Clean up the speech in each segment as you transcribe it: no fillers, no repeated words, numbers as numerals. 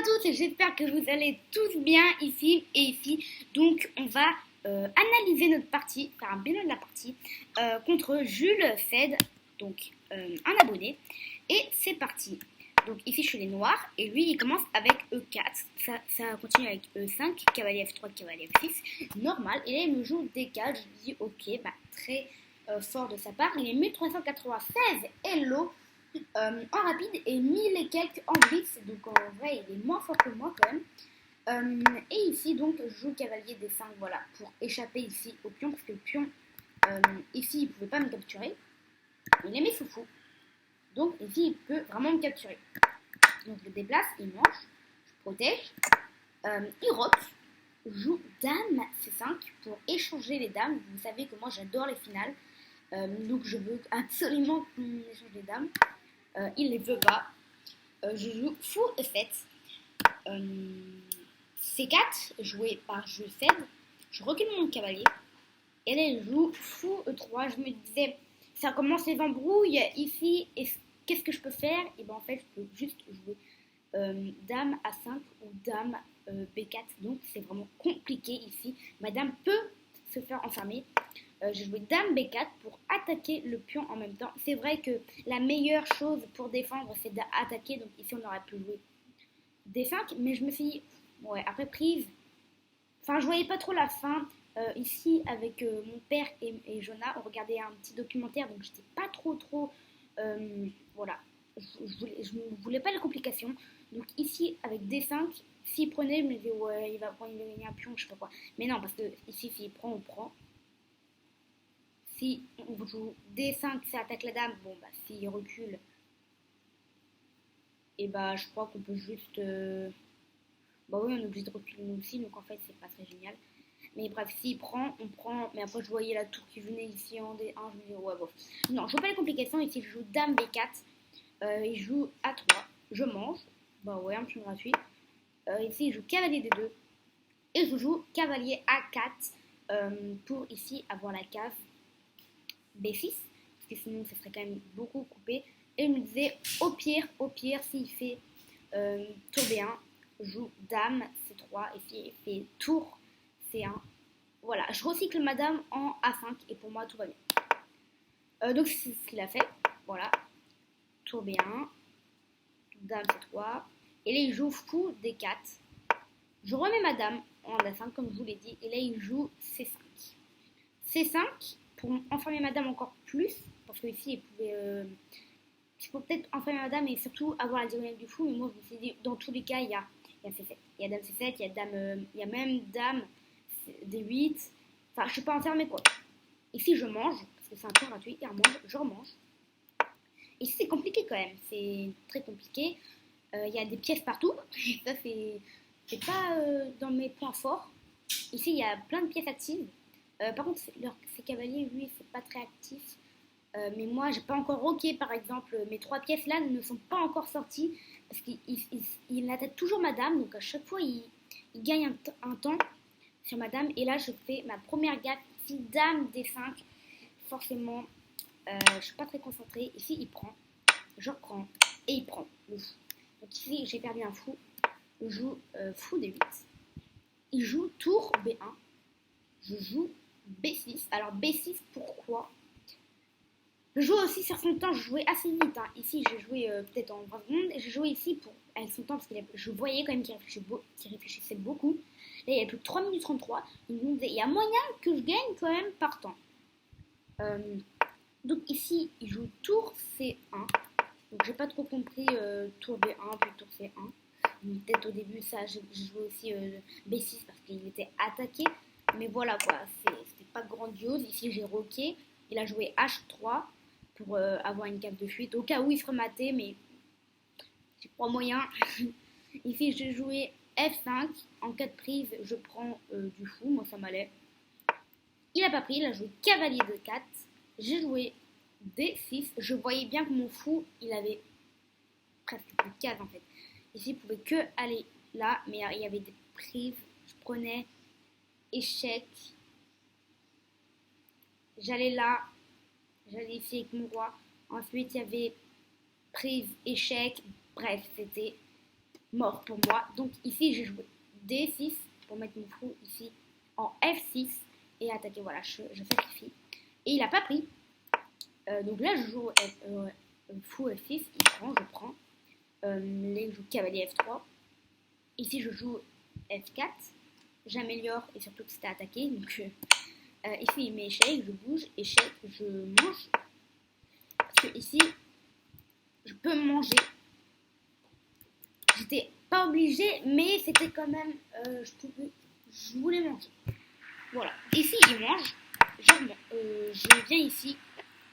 tous, j'espère que vous allez tous bien ici et ici. Donc on va analyser notre partie, faire un bilan de la partie contre Jules Fed, donc un abonné. Et c'est parti. Donc ici je suis les noirs et lui il commence avec E4, ça continue avec E5, cavalier F3, cavalier F6, normal. Et là il me joue D4, je lui dis ok, bah, très fort de sa part. Il est 1396, hello. En rapide et 1000 et quelques en blitz, donc en vrai il est moins fort que moi quand même. Et ici donc je joue cavalier D5, voilà, pour échapper ici au pion, parce que le pion ici il pouvait pas me capturer, il est mes foufous, donc ici il peut vraiment me capturer. Donc je le déplace, il mange, je protège, il rock, joue dame C5 pour échanger les dames. Vous savez que moi j'adore les finales, donc je veux absolument qu'on échange les dames. Il les veut pas. Je joue fou E7. C4, joué par Jules Fed. Je recule mon cavalier. Et là, il joue fou E3. Je me disais, ça commence les embrouilles ici. Et qu'est-ce que je peux faire? Et ben en fait, je peux juste jouer dame A5 ou dame B4. Donc, c'est vraiment compliqué ici. Ma dame peut se faire enfermer. J'ai joué dame B4 pour attaquer le pion en même temps. C'est vrai que la meilleure chose pour défendre, c'est d'attaquer. Donc ici, on aurait pu jouer D5. Mais je me suis dit, ouais, après prise, enfin, je voyais pas trop la fin. Ici, avec mon père et Jonah, on regardait un petit documentaire. Donc j'étais pas trop, voilà. Je ne voulais pas la complication. Donc ici, avec D5, s'il prenait, je me disais, ouais, il va gagner un pion, je sais pas quoi. Mais non, parce que ici, s'il prend, on prend. Si on joue D5, ça attaque la dame, bon bah s'il recule, et bah je crois qu'on peut juste... Bah oui, on est obligé de reculer nous aussi, donc en fait c'est pas très génial. Mais bref, s'il prend, on prend. Mais après je voyais la tour qui venait ici en D1, je me dis ouais bon. Non, je joue pas les complications, ici je joue dame B4, il joue A3, je mange, bah ouais, un pion gratuit. Ici je joue cavalier D2, et je joue cavalier A4 pour ici avoir la case B6, parce que sinon ça serait quand même beaucoup coupé. Et je me disais, au pire, s'il fait tour B1, joue dame C3, et s'il fait tour C1, voilà, je recycle ma dame en A5, et pour moi tout va bien. Donc c'est ce qu'il a fait, voilà, tour B1, dame C3, et là il joue fou D4. Je remets ma dame en A5, comme je vous l'ai dit, et là il joue C5. C5, pour enfermer madame encore plus, parce que ici, il faut peut-être enfermer madame et surtout avoir la diagonale du fou, mais moi je me suis dit, dans tous les cas, il y a C7. Il y a dame C7, il y a même dame D8, enfin, je suis pas enfermée quoi. Ici, je mange, parce que c'est un peu gratuit, et je remange. Ici, c'est compliqué quand même, c'est très compliqué. Il y a des pièces partout, et ça, c'est pas dans mes points forts. Ici, il y a plein de pièces actives. Par contre, ces cavaliers, lui, c'est pas très actif. Mais moi, j'ai pas encore rocké, par exemple. Mes 3 pièces là ne sont pas encore sorties parce qu'il attaque toujours madame. Donc à chaque fois, il gagne un temps sur madame. Et là, je fais ma première gaffe. Si dame D5, forcément, je suis pas très concentrée. Ici, il prend, je reprends et il prend le fou. Donc ici, j'ai perdu un fou. Je joue fou D8. Il joue tour B1. Je joue B6. Alors B6, pourquoi? Je jouais aussi sur son temps, je jouais assez vite. Hein. Ici, j'ai joué peut-être en 20 secondes. Et j'ai joué ici avec son temps parce que je voyais quand même qu'il réfléchissait beaucoup. Là, il y a plus de 3 minutes 33. Donc, je me disais, il y a moyen que je gagne quand même par temps. Donc ici, il joue tour C1. Donc, j'ai pas trop compris tour B1 puis tour C1. Peut-être au début, ça, j'ai joué aussi B6 parce qu'il était attaqué. Mais voilà quoi, c'était pas grandiose. Ici, j'ai rocké. Il a joué H3 pour avoir une cave de fuite. Au cas où il se rematait, mais j'ai pas moyen. Ici, j'ai joué F5. En cas de prise, je prends du fou. Moi, ça m'allait. Il a pas pris. Il a joué cavalier de 4. J'ai joué D6. Je voyais bien que mon fou, il avait presque plus de case en fait. Ici, il pouvait que aller là, mais il y avait des prises. Je prenais échec. J'allais là. J'allais ici avec mon roi. Ensuite, il y avait prise, échec. Bref, c'était mort pour moi. Donc ici, j'ai joué D6 pour mettre mon fou ici en F6 et attaquer. Voilà, je sacrifie. Et il n'a pas pris. Donc là, je joue fou F6, il prend, je prends. Là, je joue cavalier F3. Ici, je joue F4. J'améliore et surtout que c'était attaqué. Donc ici, il met échec, je bouge, échec, je mange. Parce que ici, je peux manger. J'étais pas obligée, mais c'était quand même, je voulais manger. Voilà. Ici, il mange. Je viens ici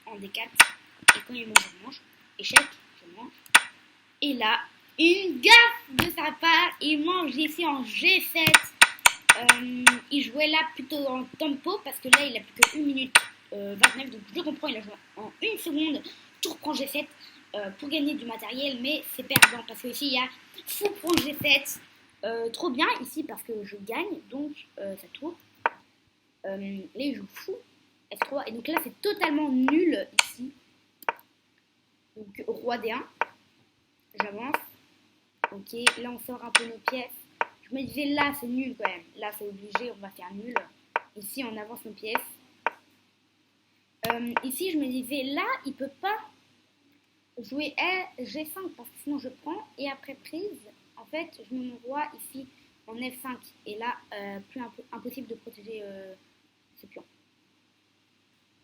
en D4. Et quand il mange, je mange. Échec, je mange. Et là, une gaffe de sa part. Il mange ici en G7. Il jouait là plutôt en tempo parce que là, il a plus que 1 minute 29. Donc je comprends, il a joué en 1 seconde. Tout reprend G7 pour gagner du matériel. Mais c'est perdant parce que ici, il y a fou prend G7. Trop bien ici parce que je gagne. Donc ça tourne. Là, il joue fou F3. Et donc là, c'est totalement nul ici. Donc roi D1. J'avance. Ok, là, on sort un peu nos pièces. Je me disais, là, c'est nul quand même. Là, c'est obligé, on va faire nul. Ici, on avance nos pièces. Ici, je me disais, là, il peut pas jouer G5 parce que sinon, je prends. Et après prise, en fait, je mets mon roi ici en F5. Et là, impossible de protéger ce pion.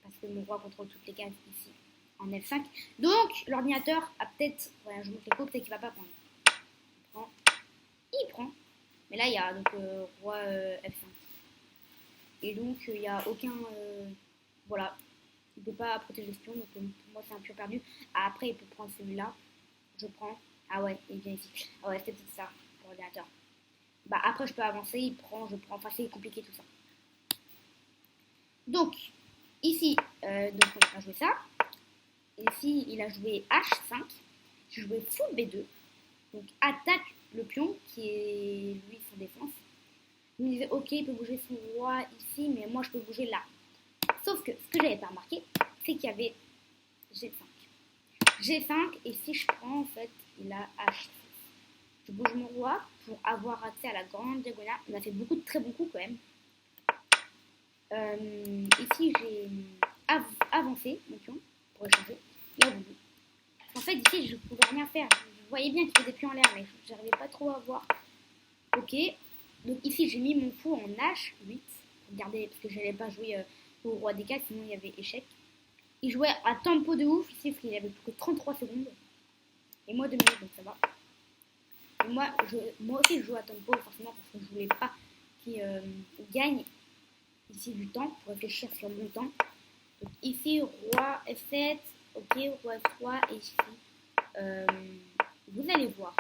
Parce que mon roi contrôle toutes les cases ici en F5. Donc, l'ordinateur a peut-être... Voilà, je vous montre les coups, peut-être qu'il va pas prendre. Il prend. Mais là, il y a donc roi F5. Et donc, il n'y a aucun... voilà. Il ne peut pas protéger ce pion. Donc, pour moi, c'est un pion perdu. Après, il peut prendre celui-là. Je prends. Ah ouais, il vient ici. Ah ouais, c'était peut-être ça, pour l'ordinateur. Bah, après, je peux avancer. Il prend, je prends. Enfin, c'est compliqué tout ça. Donc, ici, donc on va jouer ça. Ici, il a joué H5. J'ai joué fou B2. Donc, attaque le pion qui est, lui, sans défense. Je me disais, ok, il peut bouger son roi ici, mais moi, je peux bouger là. Sauf que ce que j'avais pas remarqué, c'est qu'il y avait G5. G5, et si je prends, en fait, il a H6. Je bouge mon roi pour avoir accès à la grande diagonale. On a fait beaucoup de très bons coups, quand même. Ici, j'ai avancé mon pion pour échanger. Il a voulu. En fait, ici, je ne pouvais rien faire. Je voyais bien qu'il faisait pion en l'air, mais je n'arrivais pas trop à voir. Ok. Donc ici, j'ai mis mon fou en H8. Regardez, parce que je n'allais pas jouer au roi D4, sinon il y avait échec. Il jouait à tempo de ouf ici, parce qu'il avait plus que 33 secondes. Et moi 2 minutes, donc ça va. Et moi aussi, je joue à tempo, forcément, parce que je voulais pas qu'il gagne ici du temps, pour réfléchir sur mon temps. Donc ici, roi F7, ok, roi F3, et ici, vous allez voir.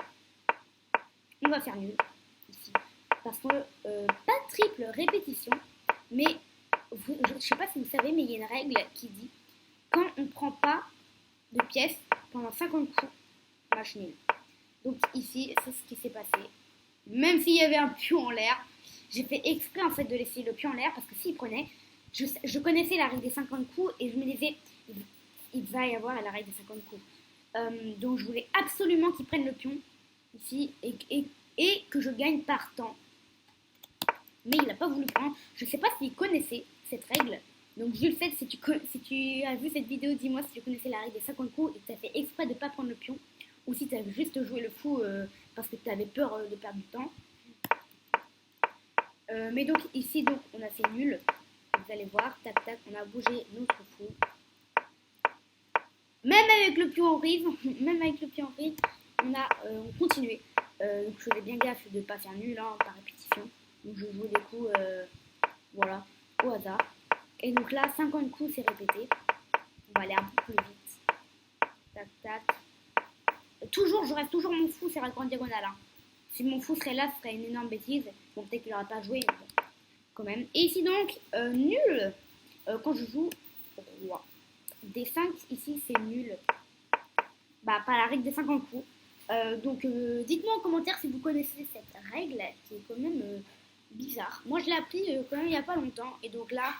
On va faire nul, ici. Parce que, pas triple répétition, mais je ne sais pas si vous savez, mais il y a une règle qui dit quand on ne prend pas de pièces pendant 50 coups, match nul. Donc ici, c'est ce qui s'est passé. Même s'il y avait un pion en l'air, j'ai fait exprès en fait de laisser le pion en l'air parce que s'il prenait, je connaissais la règle des 50 coups et je me disais, il va y avoir la règle des 50 coups. Donc je voulais absolument qu'il prenne le pion ici et que je gagne par temps. Mais il n'a pas voulu prendre. Je ne sais pas s'il connaissait cette règle. Donc Jules, si tu as vu cette vidéo, dis-moi si tu connaissais la règle des 50 coups et que tu as fait exprès de ne pas prendre le pion. Ou si tu as juste joué le fou parce que tu avais peur de perdre du temps. Mais donc ici, donc, on a fait nul. Vous allez voir, tac tac, on a bougé notre fou. Même avec le pion en rive, on a continué. Donc je faisais bien gaffe de ne pas faire nul hein, par répétition. Donc je jouais des coups, voilà, au hasard. Et donc là, 50 coups, c'est répété. On va aller un peu plus vite. Tac, tac. Toujours, je reste toujours mon fou sur la grande diagonale. Hein. Si mon fou serait là, ce serait une énorme bêtise. Bon, peut-être qu'il n'aurait pas joué, mais bon, quand même. Et ici donc, nul. Quand je joue roi. D5, ici, c'est nul. Bah, pas la règle des 50 coups. Donc, dites-moi en commentaire si vous connaissez cette règle qui est quand même bizarre. Moi, je l'ai appris quand même il n'y a pas longtemps. Et donc là,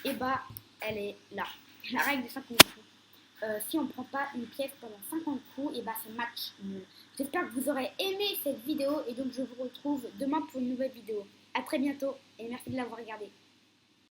et bah, elle est là. La règle des 50 coups. Si on ne prend pas une pièce pendant 50 coups, et bah, c'est match nul. J'espère que vous aurez aimé cette vidéo et donc je vous retrouve demain pour une nouvelle vidéo. A très bientôt et merci de l'avoir regardée.